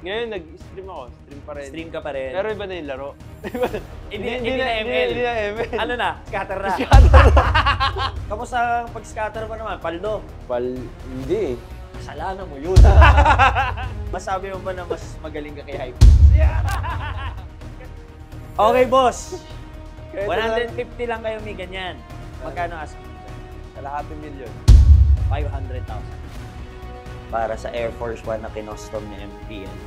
Ngayon, nag-stream ako. Stream pa rin. Stream ka pa rin. Pero iba na yung laro. Hindi na ML. Hindi na ML. Ano na? Scatter na. Kamusta ang pag-scatter mo naman? Paldo? Hindi. Kasalanan mo yun. Masabi mo ba na mas magaling ka kay Hype? Okay, boss. 150 lang kayo may ganyan. Magkano asking? Kalahati milyon. 500,000. Para sa Air Force One na kinostom ni MPN.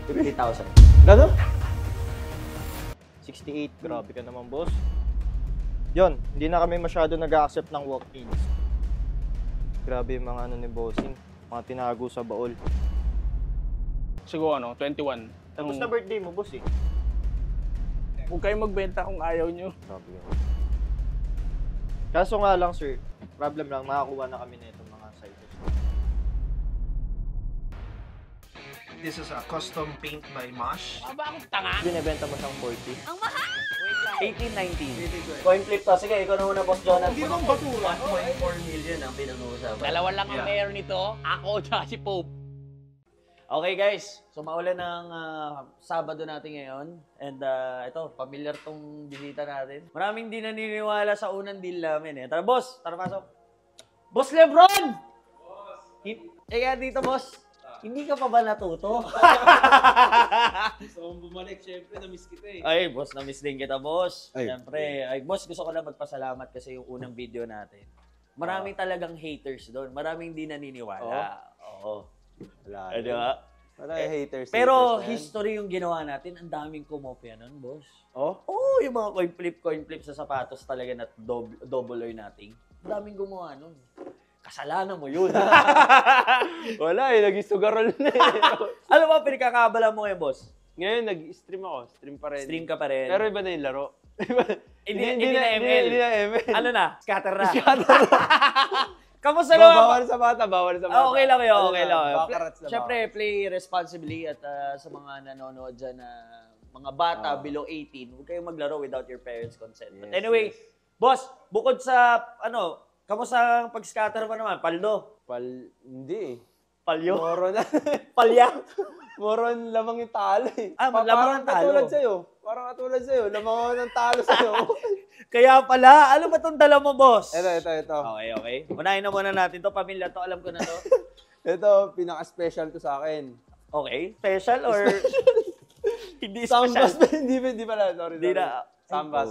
50,000. Gano'n? 68, grabe ka naman, boss. Yon, hindi na kami masyado nag-accept ng walk-ins. Grabe yung mga ano ni bossing, mga tinago sa baul. Siguro 21. Tapos na birthday mo, boss eh. Huwag kayong magbenta kung ayaw nyo. Grabe yun. Kaso nga lang, sir, problem lang, makakuha na kami na itong mga sizes. This is a custom paint by Mosh. Aba akong tanga. Binibenta mo siyang 40. Ang mahal! 18-19. Coin flip to. Sige, ikaw na muna, Boss Jonathan. Hindi naman batura. 1.4 million ang pinag-uusapan. Dalawa lang ang mayor nito. Ako at si Pope. Okay guys, so maulan ng Sabado natin ngayon. And ito, familiar tong bisita natin. Maraming di naniniwala sa unang deal namin eh. Tara boss, tara pasok. Boss Lebron! Boss! Kaya dito boss, hindi ka pa ba natuto? Gusto kong bumalik, syempre, na-miss kita eh. Ay, boss, na-miss din kita boss. Ay. Siyempre, boss, gusto ko lang magpasalamat kasi yung unang video natin. Maraming talagang haters doon. Maraming di naniniwala. Oo. Wala. Di ba? Wala yung haters. Pero haters na yan. history yung ginawa natin, ang daming kumopya nun, boss. Oh? Oo, yung mga coin flip sa sapatos talaga na double or nothing. Ang daming gumawa nun. Kasalanan mo yun. Wala eh, nag-sugarol na eh. Ano ba pinagkakabala mo ngayon, boss? Ngayon, nag-stream ako. Stream pa rin. Stream ka pa rin. Pero iba na yung laro. Hindi na ML. Hindi na ML. Ano na? Scatter na. Scatter na. Kamusta naman? Bawal sa bata, bawal sa bata. Okay lang yun, okay lang. Bakarats na Siyempre, play responsibly at sa mga nanonood dyan na mga bata below 18, huwag kayong maglaro without your parents' consent. But anyway, boss, bukod sa, kamusta ang pag-scatter mo naman? Paldo? Hindi eh. Palyo? Moron na. Palya? Moron lamang yung talo eh. Lamang ang talo. Parang katulad sa'yo. Lamang ako ng talo sa'yo. Kaya pala, ano ba itong dala mo, boss? Ito. Okay. Unahin na muna natin to. Pamilya to, alam ko na to. Ito, pinaka-special to sa akin. Okay, special or hindi Samba, special? hindi pala. Sorry. Hindi na. Samba.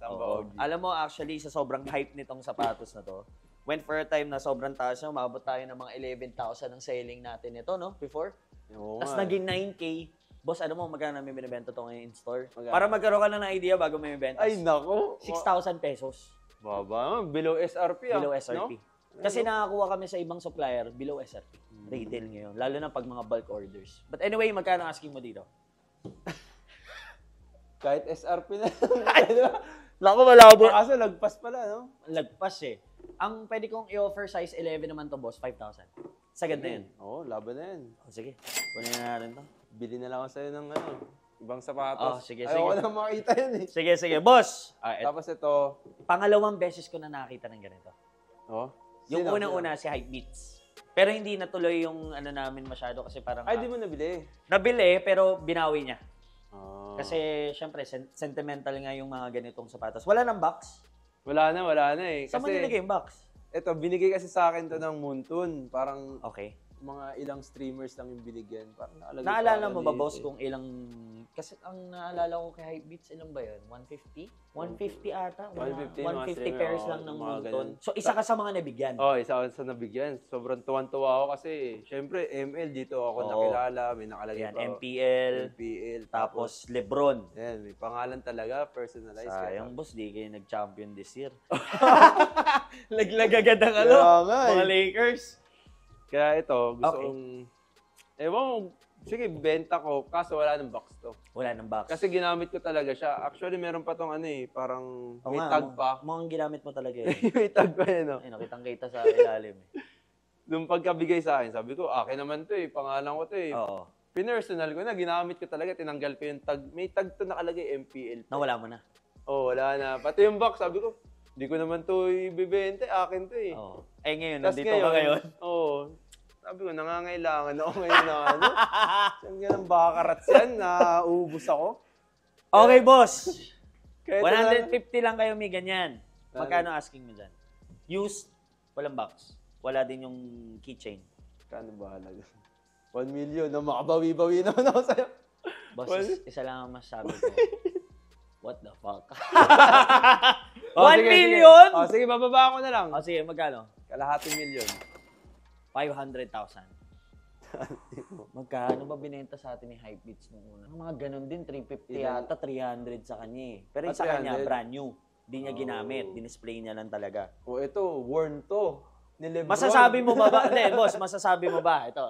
Oo. Alam mo, actually, sa sobrang hype nitong sapatos na to, went for a time na sobrang taas na, umabot tayo ng mga 11,000 ang selling natin nito, no? Before. Oo Tapos nga. naging 9K. Boss, ano mo, magkano namin binibenta to ngayon in store? Magkano? Para magkaroon ka lang ng idea bago may ibenta. Ay, naku. 6,000 pesos. Baba, below SRP Below SRP. No? Kasi nakakuha kami sa ibang supplier below SRP. Retail ngayon. Lalo na pag mga bulk orders. But anyway, magkano asking mo dito? Kahit SRP na. Naku, malabo. Kaso lagpas pala, no? Lagpas eh. Ang pwede kong i-offer size 11 naman to, boss, 5,000. Sagad na yun. Oo, laban na yan. O, sige, kunin na natin to. Bili na lang ako sa'yo ng ibang sapatos. Oh, sige. Ayoko na makita yan eh. Sige, boss. Tapos ito. Pangalawang beses ko na nakita ng ganito. Oh? Yung unang-una si Hypebeats. Pero hindi natuloy yung namin masyado kasi parang... Ay, di mo nabili. Nabili, pero binawi niya. Oh. Kasi, syempre, sentimental nga yung mga ganitong sapatos. Wala nang box. Wala na eh. Saan mo nilagay yung box? Ito, binigay kasi sa akin to ng Moontoon. Parang Okay. mga ilang streamers lang yung binigyan. Parang Naalala mo ba, boss, kung ilang... Kasi ang naalala ko kay Hypebeats, ilan ba yun? 150? 150 ata? 150 pairs lang ng Moonton. So, isa ka sa mga nabigyan. Oh, isa ako sa nabigyan. Sobrang tuwan-tuwa ako kasi, syempre, ML dito ako nakilala. May nakalagay Yan, pa. MPL. Tapos Lebron. Yan, may pangalan talaga, personalized. Sayang, boss, di kayo nag-champion this year. Laglag agad ang mga Lakers. Kaya ito, gusto Okay. kong... Ewan mo, sige, benta ko, kaso wala ng box to. Wala nang box. Kasi ginamit ko talaga siya. Actually, meron pa tong parang may tag pa. Mukhang ginamit mo talaga eh. May tag pa yun, no? Ay, nakitang-kita sa ilalim eh. Nung pagkabigay sa akin, sabi ko, akin naman to eh, pangalan ko to eh. Oo. Pinersonal ko na, ginamit ko talaga, tinanggal ko yung tag. May tag to nakalagay, MPL. Nawala mo na. Oh, wala na. Pati yung box, sabi ko, hindi ko naman to ibibenta, akin to eh. Oo. Eh ngayon, Tas nandito ka ngayon. Oo. Sabi ko, nangangailangan ako ngayon na ano. Saan nga ng bakarats yan? Naubos ako. Okay, boss. Kahit 150 lang kayo may ganyan. Magkano asking mo dyan? Used, walang box. Wala din yung keychain. Kano ba halaga? 1 million na makabawi-bawi naman ako sa'yo. Boss, isa lang ang masasabi ko. What the fuck? 1 sige, million? Sige. Sige, bababa ko na lang. O sige, magkano? Kalahating milyon. 500,000. Magkano ba binenta sa atin ni Hypebeats nung una? Mga ganun din, 350 yata, 300 sa kanya eh. Pero yung sa kanya, 300? brand new. Hindi niya ginamit, dinisplay niya lang talaga. O ito, worn to. Ni Lebron. Masasabi mo ba ba? Hindi, boss, masasabi mo ba? Ito,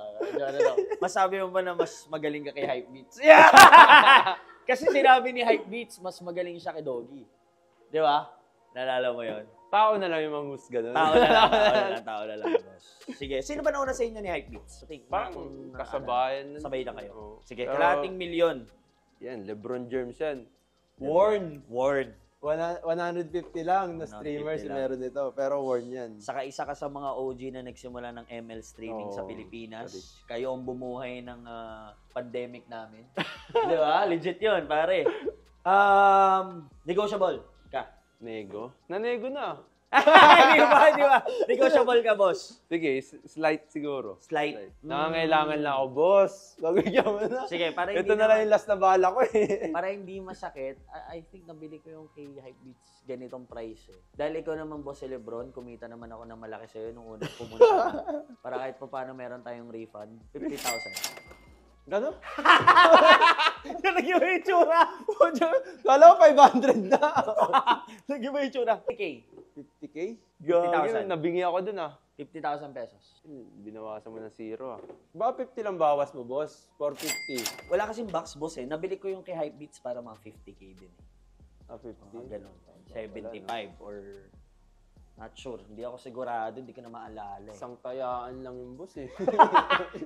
masasabi mo ba na mas magaling ka kay Hypebeats? Yeah! Kasi sinabi ni Hypebeats, mas magaling siya kay Doggy. Di ba? Nalala mo yon? Tao na lang yung manghusga doon. Tao na lang, boss. Sige, sino ba nauna sa inyo ni Hypebeats? Parang kasabayan. Sabay na kayo. Oo. Sige, Pero, kalahating milyon. Yan, Lebron James yan. Worn. 150 lang na 150 streamers lang. meron dito. Pero worn yan. Saka isa ka sa mga OG na nagsimula ng ML streaming sa Oo. Pilipinas. Sorry. Kayo ang bumuhay ng pandemic namin. Di ba? Legit yun, pare. Negotiable ka. Nego? Nanego na. Di ba? Negotiable ka, boss. Sige, slight siguro. Slight. Nangangailangan lang ako, boss. Gagawin mo na. Sige, para hindi Ito na lang yung last na bala ko eh. Para hindi masakit, I think nabili ko yung kay Hypebeats ganitong price eh. Dahil ikaw naman, boss si Lebron, kumita naman ako ng malaki sa'yo nung unang pumunta ka. Para kahit pa paano meron tayong refund, 50,000. Gano'n? Nag-iba yung tsura! Kala ko 500 na. Nag-iba yung tsura. 50K. 50K? 50,000. Nabingi ako dun ah. 50,000 pesos. Binawasan mo ng zero ah. Baka 50 lang bawas mo, boss? 450. Wala kasing box, boss eh. Nabili ko yung kay Hypebeats para mga 50K din eh. Ah, 50? Ganun. 75 or... Not sure. Hindi ako sigurado. Hindi ko na maalala eh. Isang tayaan lang yung boss eh.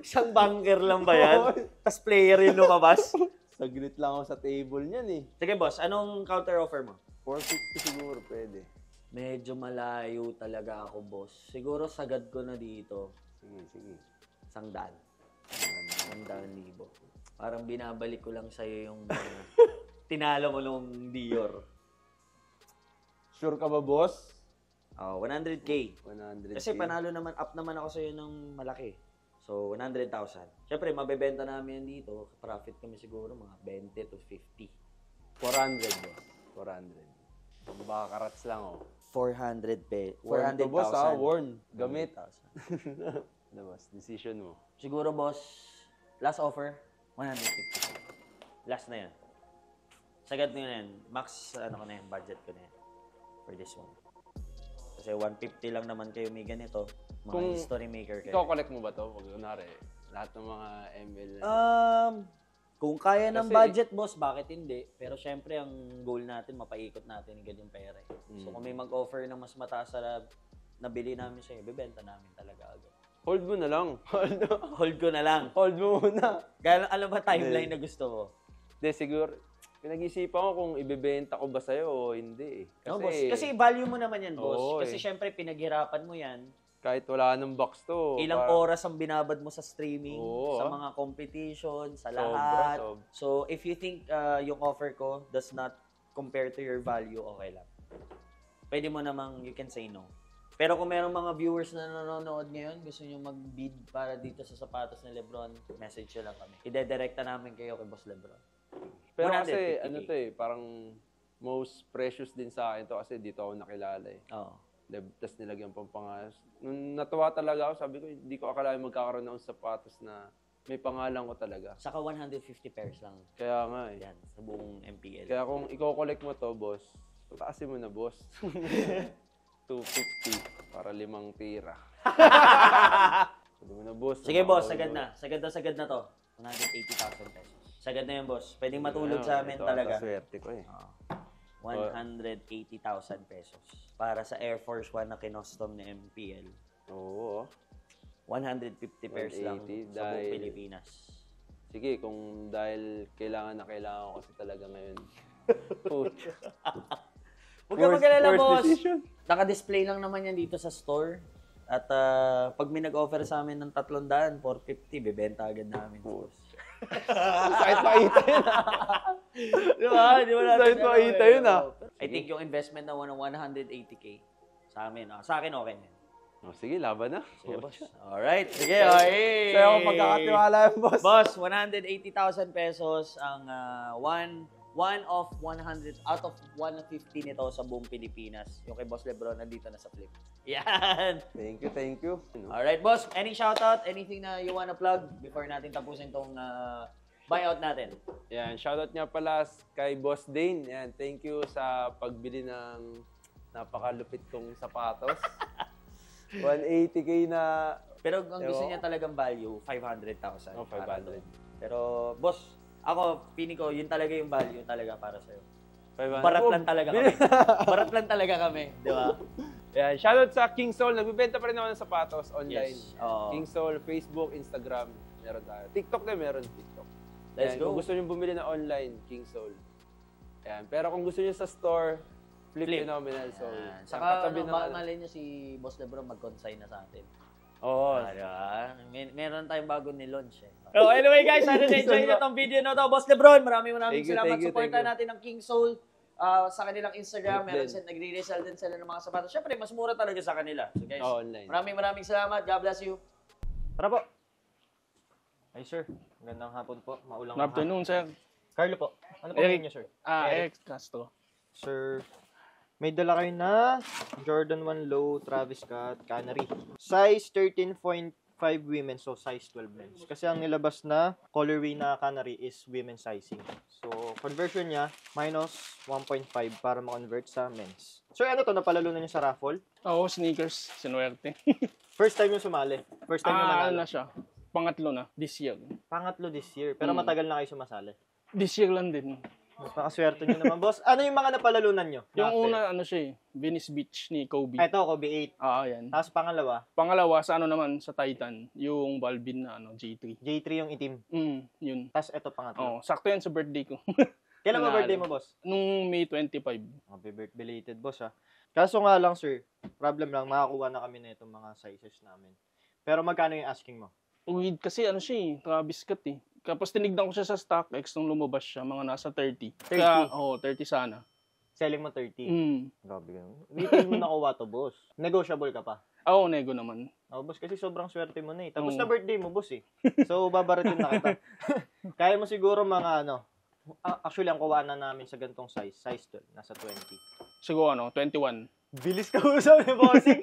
Isang bunker lang ba yan? Tapos player yung lumabas? Saglit lang ako sa table niyan eh. Sige boss, anong counter offer mo? 450 siguro pwede. Medyo malayo talaga ako, boss. Siguro sagad ko na dito. Sige. 100. 100,000. Parang binabalik ko lang sa'yo yung tinalo mo nung Dior. Sure ka ba, boss? Oh, 100K. 100K. Kasi panalo naman, up naman ako sa'yo ng malaki. So, 100,000. Siyempre, mabebenta namin yan dito. Profit kami siguro mga 20 to 50. 400, boss. 400. Baka karats lang oh. 400 pe. Worn to, 400,000. boss ah. Worn. Gamit. 400,000. Ano, boss? Decision mo. Siguro, boss, last offer, 150. Last na yan. Sagad na yan. Max, ano ko na yan, budget ko na yan. For this one. Kasi 150 lang naman kayo may ganito. Mga Kung history maker kayo. Ikaw collect mo ba to? Pag kunwari, lahat ng mga ML. Kung kaya ng Kasi- budget, boss, bakit hindi? Pero syempre, ang goal natin, mapaikot natin agad yung pera. So, kung may mag-offer ng mas mataas sa nabili namin sa'yo, bibenta namin talaga agad. Hold mo na lang. Hold ko na lang. Hold mo muna. Kaya alam ba timeline na gusto ko? Hindi, siguro, pinag-isipan ko kung ibebenta ko ba sa'yo o hindi eh. No, boss. Kasi value mo naman yan, boss. Oo, Kasi eh. syempre, pinaghirapan mo yan. kahit wala ng box to. Ilang parang- oras ang binabad mo sa streaming, Oo, sa ah. mga competition, sa Sobra, lahat. sobra. So, if you think yung offer ko does not compare to your value, okay lang. Pwede mo namang, you can say no. Pero kung merong mga viewers na nanonood ngayon, gusto nyo mag-bid para dito sa sapatos ni Lebron, message nyo lang kami. Idedirekta namin kayo kay Boss Lebron. Pero 150K. kasi, ano to eh, parang most precious din sa akin to kasi dito ako nakilala eh. Oo. Tapos nilagyan pang pangalan. Nung natuwa talaga ako, sabi ko, hindi ko akalain magkakaroon ng sapatos na may pangalan ko talaga. Saka 150 pairs lang. Kaya nga eh. Yan, sa buong MPL. Kaya kung i-collect mo to, boss, taasin mo na, boss. 250 para 5 tira. Sabi mo na, boss. Sige boss, sagad na. Sagad na to. 180,000 pesos. Sagad na yan, boss. Pwedeng matulog sa amin ito talaga. ata swerte ko eh. 180,000 pesos. Para sa Air Force One na kinostom ni MPL. Oo. 150 pairs lang 180 sa buong dahil- Pilipinas. Sige, kung dahil kailangan ko kasi talaga ngayon. Pucha. Huwag ka mag-alala, Worst boss. decision. Naka-display lang naman yan dito sa store. At pag may nag-offer sa amin ng 300, 450, bebenta agad namin. Boss. Kahit paita yun. Di ba? Di ba natin Kahit paita yun I think yung investment na 180K sa amin. Sa akin, okay na. Oh, sige, laban na. Sige, boss. Alright. Sige, okay. Sa'yo ako pagkakatiwala yung boss. Boss, 180,000 pesos ang one of 100 out of 150 nito sa buong Pilipinas. Yung kay Boss Lebron nandito na sa flip. Yan. Thank you. Alright, boss. Any shoutout? Anything na you wanna plug before natin tapusin tong buyout natin? Yan, shoutout nga pala kay Boss Dane. Yan, thank you sa pagbili ng napakalupit kong sapatos. 180K na... Pero ang gusto niya talagang value, 500,000. Oh, 500. Pero, boss, ako, pini ko, yun talaga yung value talaga para sa'yo. 500. Barat lang talaga kami. Barat lang talaga kami, di ba? Yan, shoutout sa King Soul. Nagbibenta pa rin ako ng sapatos online. Yes. Oo. King Soul, Facebook, Instagram, meron tayo. TikTok na meron, TikTok. Let's Yan, go. Kung gusto niyo bumili na online, King Soul. Yan. Pero kung gusto niyo sa store, Flip Phenomenal Soul. Yan. Yan, Saka, katabi naman. malay niyo si Boss Lebron mag-consign na sa atin. Oo. Meron tayong bago ni-launch eh. Oh, anyway guys, sana na-enjoy nyo itong video na to. Boss Lebron, maraming Thank you, salamat. thank you, Supportan thank you. natin ang King Soul sa kanilang Instagram. Flip Meron din. sila, nagre-resell din sila ng mga sapatos. Siyempre, mas mura talaga sa kanila. So guys, Online. maraming salamat. God bless you. Tara po. Ay, sir. Magandang hapon po. Maulang Good afternoon, sir. Carlo po. Ano po Eric. niyo, sir? Eric Castro. Sir, may dala kayo na Jordan 1 Low Travis Scott Canary. Size 13.5 women, so size 12 men's. Kasi ang nilabas na colorway na Canary is women sizing. So, conversion niya, minus 1.5 para ma-convert sa men's. Sir, ano to? Napalalo na niyo sa raffle? Oo, sneakers. Sinuwerte. First time yung sumali. First time yung Ano manalo. na siya? Pangatlo na. This year. Pangatlo this year. Pero matagal na kayo sumasali. This year lang din. Napakaswerte nyo naman, boss. Ano yung mga napalalunan nyo? Yung Dati. una, ano siya eh. Venice Beach ni Kobe. Ito, Kobe 8. Yan. Tapos pangalawa, Pangalawa, sa ano naman, sa Titan. Yung Balvin na J3. J3 yung itim. Yun. Tapos ito pangatlo. Sakto yan sa birthday ko. Kailan ba Nanalo. birthday mo, boss? Nung May 25. Happy birthday belated, boss, ha? Kaso nga lang, sir, problem lang, makakuha na kami na itong mga sizes namin. Pero magkano yung asking mo? Weed kasi ano siya eh. Travis Scott eh. Tapos tinignan ko siya sa StockX nung lumabas siya, mga nasa 30. 30? Kaya, 30 sana. Selling mo 30. Grabe ganun. Retail mo nakuha to, boss. Negotiable ka pa. Nego naman. Oh, boss, kasi sobrang swerte mo na eh. Tapos Oo. na birthday mo, boss eh. So, babaratin na kita. Kaya mo siguro mga actually, ang kuha na namin sa gantong size 12, nasa 20. Siguro 21. Bilis ka usap ni bossing.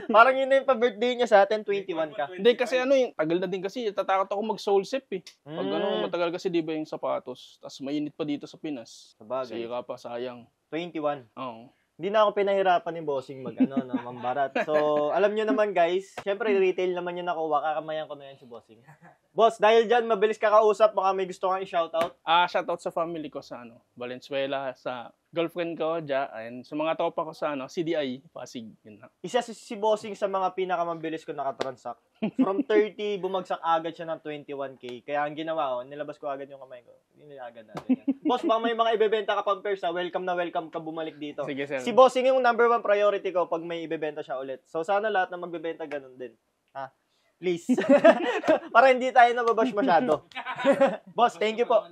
Parang yun na yung pa-birthday niya sa atin, 21 ka. Hindi kasi tagal na din kasi, tatakot ako mag-soul sip eh. Pag matagal kasi di ba yung sapatos, tapos mainit pa dito sa Pinas. Sabagay. Sira pa, sayang. 21. Oo. Hindi na ako pinahirapan ni bossing mambarat. So, alam nyo naman guys, syempre retail naman yung nakuha, kakamayan ko na yan si bossing. Boss, dahil dyan, mabilis ka kausap, baka may gusto kang i-shoutout. Shoutout sa family ko sa Valenzuela, sa girlfriend ko, and sa mga tropa ko sa CDI, Pasig. Yun na. Isa si bossing sa mga pinakamabilis ko nakatransact. From 30, bumagsak agad siya ng 21K. Kaya ang ginawa ko, nilabas ko agad yung kamay ko. Hindi agad natin yan. Boss, baka may mga ibebenta ka pang pairs, welcome na welcome ka bumalik dito. Sige, sir. Si bossing yung number 1 priority ko pag may ibebenta siya ulit. So sana lahat na magbebenta ganun din. Ha? Please. Para hindi tayo nababash masyado. Boss, thank you po.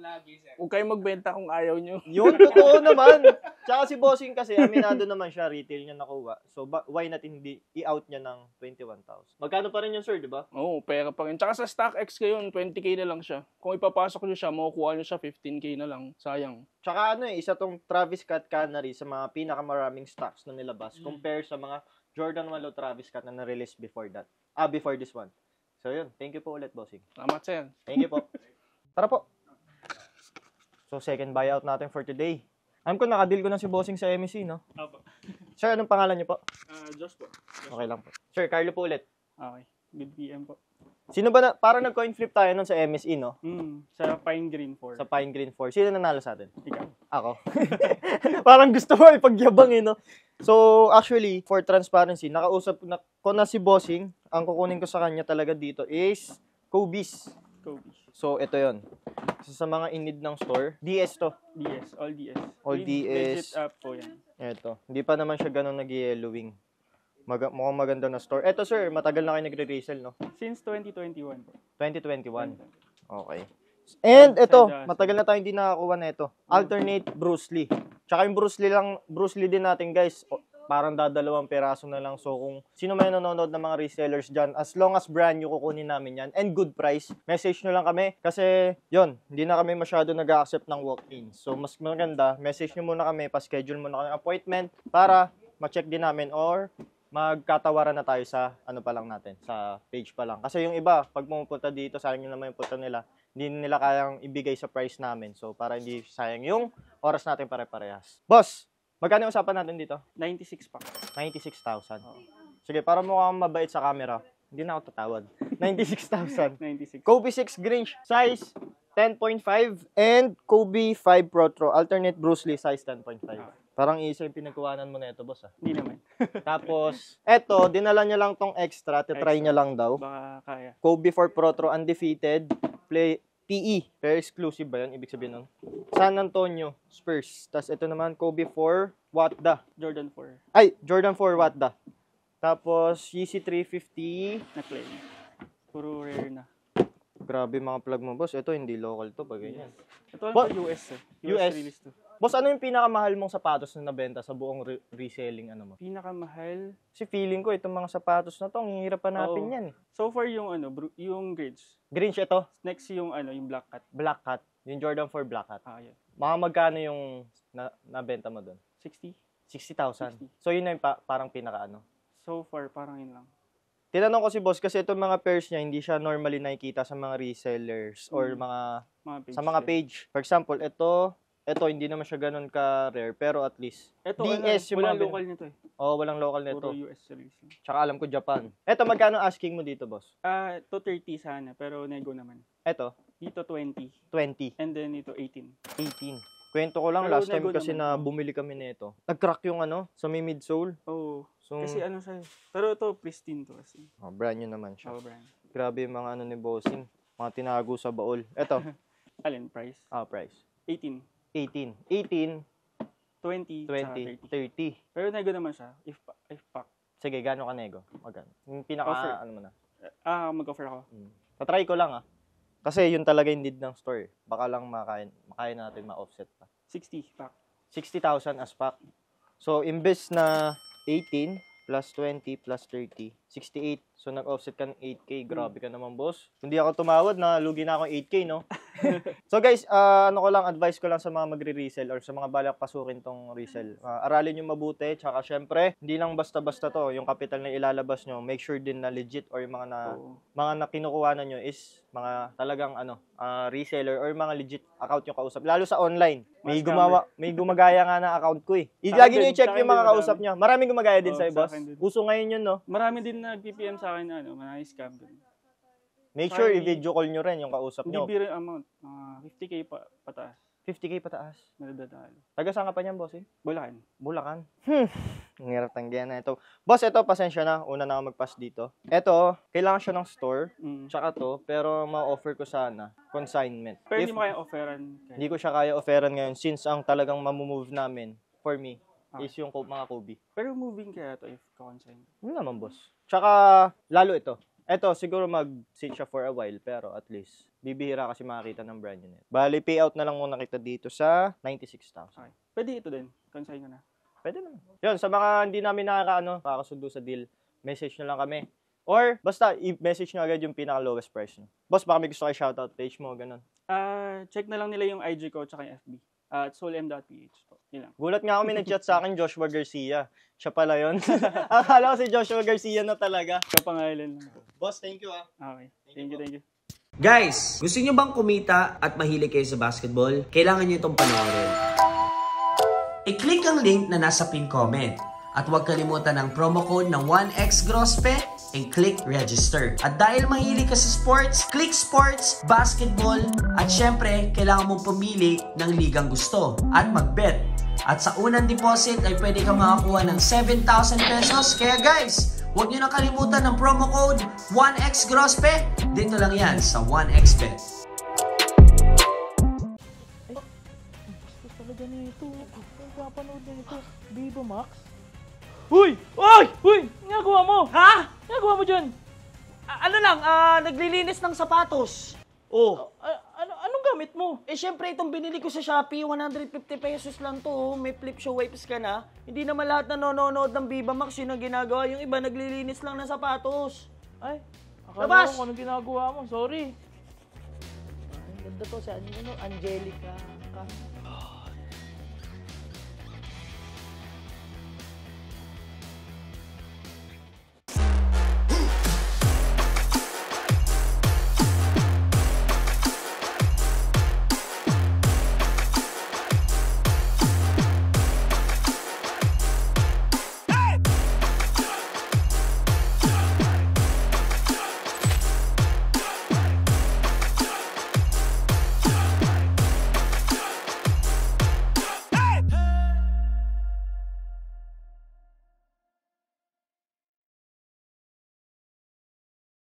Huwag kayong magbenta kung ayaw nyo. Yun, totoo naman. Tsaka si bossing kasi, aminado naman siya, retail niya nakuha. So, why not hindi i-out niya ng 21,000? Magkano pa rin yun, sir, di ba? Oo, pera pa rin. Tsaka sa StockX ngayon, 20K na lang siya. Kung ipapasok nyo siya, makukuha nyo siya 15K na lang. Sayang. Tsaka isa tong Travis Scott Canary sa mga pinakamaraming stocks na nilabas compare sa mga Jordan 1 Low Travis Scott na na-release before that. Before this one. So, yun. Thank you po ulit, bossing. Salamat, sir. Thank you po. Tara po. So, second buyout natin for today. Alam ko, nakadeal ko na si bossing sa MEC, no? Opo. Sir, anong pangalan niyo po? Josh po. Okay lang po. Sir, Carlo po ulit. Okay. Good PM po. Sino ba parang nag-coin flip tayo nun sa MSE, no? Sa Pine Green 4. Sa Pine Green 4. Sino nanalo sa atin? Ikaw. Ako. Parang gusto mo ipagyabang, no? So, actually, for transparency, nakausap ko na si bossing. Ang kukunin ko sa kanya talaga dito is Kobe's. Kobe. So, ito yon. Kasi sa mga in-need ng store, DS to. DS. All DS. All DS. Legit app po yan. Ito. Hindi pa naman siya ganun nag-yellowing. Mukhang maganda na store. Eto sir, matagal na kayo nagre-resell, no? Since 2021 po. 2021. Okay. And ito, Side hustle. matagal na tayo hindi nakakuha na ito. Alternate Bruce Lee. Tsaka yung Bruce Lee din natin guys, parang dadalawang peraso na lang. So kung sino may nanonood ng mga resellers dyan, as long as brand new, kukunin namin yan. And good price, message nyo lang kami. Kasi yon, hindi na kami masyado nag-accept ng walk-ins. So mas maganda, message nyo muna kami, pa-schedule muna kami appointment para ma-check din namin or magkatawaran na tayo sa ano pa lang natin, sa page pa lang. Kasi yung iba, pag pumupunta dito, sayang yun naman yung punta nila, hindi nila kayang ibigay sa price namin. So, para hindi sayang yung oras natin pare-parehas. Boss, magkano yung usapan natin dito? 96 pa. 96,000. Sige, para mukhang mabait sa camera, hindi na ako tatawad. 96,000. 96. Kobe 6 Grinch, size 10.5 and Kobe 5 Pro Tro, alternate Bruce Lee, size 10.5. Parang isa yung pinagkuhanan mo na ito, boss. Hindi naman. Tapos, eto, dinala niya lang tong extra, titry niya lang daw. Baka kaya. Kobe 4 Pro Tro, undefeated, play PE. Pero exclusive ba yun? Ibig sabihin nun? San Antonio Spurs. Tapos ito naman, Kobe 4 Watda. Jordan 4 Ay, Jordan 4 Watda. Tapos, Yeezy 350. na claim. Puro rare na. Grabe mga plug mo, boss. Ito, hindi local to. Pag ganyan. Ito ang What? US eh. US. release to. Boss, ano yung pinakamahal mong sapatos na nabenta sa buong reselling ano mo? Pinakamahal. Kasi feeling ko, itong mga sapatos na to, ang hirap pa natin Oo. yan. So far yung yung Grinch. Grinch ito, Next yung yung Black Cat. Black Cat. Yung Jordan 4 Black Cat. Yun. Mga magkano yung nabenta mo doon? 60. 60,000. So yun na yung parang pinaka ano. So far parang yun lang. Tinanong ko si boss kasi itong mga pairs niya hindi siya normally nakikita sa mga resellers or Mm. mga Page sa mga din. page. For example, ito hindi naman siya ganun ka rare pero at least Ito DS yung walang mga local nito eh. walang local nito. Puro US release. Tsaka alam ko Japan. Ito magkano asking mo dito, boss? Ito 30 sana pero nego naman. Ito Dito 20 20, and then ito 18. 18. Kwento ko lang Pero last time nego kasi naman. na bumili kami nito. Nag-crack yung sa may midsole. Oh, So kasi siya. Pero ito pristine to kasi. brand new naman siya. Brand. Grabe yung mga ni bossing. Mga tinago sa baul. Ito, Alin price? price. 18, 18. 18, 20, 20, 30. 30. Pero nego naman siya if pack. Sige, gano'n ka nego? Magkano? Yung pinaka, Offer. ano mo na? Mag-offer ako. Tatry ko lang Kasi yun talaga yung need ng store. Baka lang makaya natin ma-offset pa. 60 pack. 60,000 as pack. So, imbes na 18 plus 20 plus 30, 68. So, nag-offset ka ng 8K. Grabe ka naman, boss. Hindi ako tumawad na lugi na ako 8K, no? So, guys, advice ko lang sa mga magre-resell or sa mga balak pasukin tong resell. Aralin nyo mabuti. Tsaka, syempre, hindi lang basta-basta to. Yung capital na ilalabas nyo, make sure din na legit or yung mga na kinukuha na nyo is mga talagang reseller or mga legit account yung kausap. Lalo sa online. May gumagaya nga na account ko eh. Lagi nyo i-check yung mga kausap nyo. Maraming gumagaya din sa'yo, boss. Uso ngayon yun, no? Marami din nag-PPM sa akin na mga scam din. Make sure i-video call nyo rin yung kausap Hindi nyo. biro amount. 50K pataas. 50K pataas. Nadadalo. Taga saan ka pa niyan, bossing? Bulacan. Bulacan. Ang hirap tanggihan na ito. Boss, ito, pasensya na. Una na ako mag-pass dito. Ito, kailangan siya ng store. Tsaka to, pero ma-offer ko sana consignment. Pero hindi mo kayang offeran. Hindi ko siya kaya offeran ngayon since ang talagang mamumove namin for me is yung mga Kobe. Pero moving kaya to if consign. Ano naman, boss? Tsaka, lalo ito. Ito, siguro mag-sit siya for a while, pero at least, bibihira kasi makakita ng brand new net. Bali, payout na lang muna kita dito sa 96,000. Okay. Pwede ito din. Consign ko na. Pwede naman. Yun, sa mga hindi namin nakakasundo sa deal, message nyo lang kami. Or, basta, i-message nyo agad yung pinaka-lowest price nyo. Boss, baka may gusto kayo shoutout page mo, ganun. Check na lang nila yung IG ko tsaka yung FB. soulm.ph po. Yun lang. Gulat nga ako, may nag-chat sa akin, Joshua Garcia. Siya pala yun. Akala ko si Joshua Garcia na talaga. Kapangalan lang. Boss, thank you Okay. Thank you. Guys, gusto nyo bang kumita at mahilig kayo sa basketball? Kailangan nyo itong panoorin. I-click ang link na nasa pin comment. At huwag kalimutan ang promo code ng 1xgrospe and click register. At dahil mahilig ka sa sports, click sports, basketball, at syempre, kailangan mong pumili ng ligang gusto at mag-bet. At sa unang deposit ay pwede kang makakuha ng 7,000 pesos. Kaya guys, huwag nyo na kalimutan ng promo code 1xgrospe. Dito lang yan sa 1xbet. Gusto talaga nito. Ang papanood na ito. Vivo Max? Uy! Uy! Uy! Ginagawa mo? Ha? Ginagawa mo dyan? Ano lang, naglilinis ng sapatos. Oh. Anong gamit mo? Syempre itong binili ko sa Shopee, 150 pesos lang to. Oh. May flip show wipes ka na. Hindi naman lahat na nanonood ng Viva Max yun ang ginagawa. Yung iba naglilinis lang ng sapatos. Ay, akala Labas! ko kung anong ginagawa mo. Sorry. Ang ganda to, si Angelica.